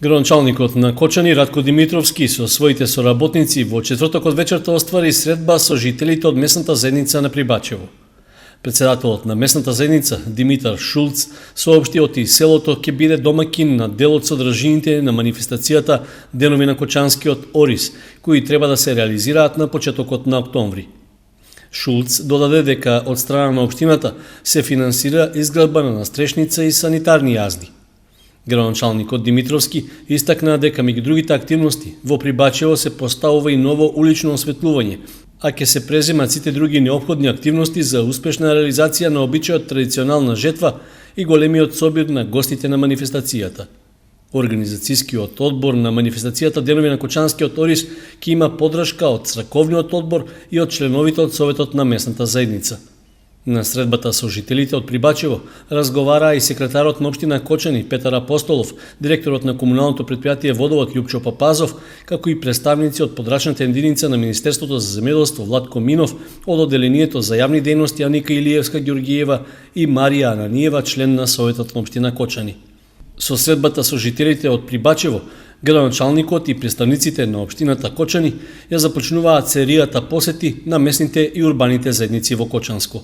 Градоначалникот на Кочани Ратко Димитровски со своите соработници во четвртокот вечерта оствари средба со жителите од месната заедница на Прибачево. Председателот на месната заедница Димитар Шулц соопшти оти селото ќе биде домаќин на дел од содржините на манифестацијата Денови на Кочанскиот Орис, кои треба да се реализираат на почетокот на октомври. Шулц додаде дека од страна на општината се финансира изградба на настрешница и санитарни јазди. Градоначалникот Димитровски истакна дека меѓу другите активности во Прибачево се поставува и ново улично осветлување, а ќе се преземат сите други неопходни активности за успешна реализација на обичајот традиционална жетва и големиот собир на гостите на манифестацијата. Организацијскиот одбор на манифестацијата Денови на Кочанскиот Орис ќе има подршка од црковниот одбор и од членовите од Советот на местната заедница. На средбата со жителите од Прибачево разговараа и секретарот на општина Кочани Петар Апостолов, директорот на комуналното предпријатие Водовод Љупчо Папазов, како и представници од подрачната единица на Министерството за земјоделство Владко Минов, од одделението за јавни дејности Аника Илиевска Ѓоргиева и Марија Ананиева, член на Советот на општина Кочани. Со средбата со жителите од Прибачево, градоначалникот и представниците на општината Кочани ја започнуваат серијата посети на местните и урбаните заедници во Кочанско.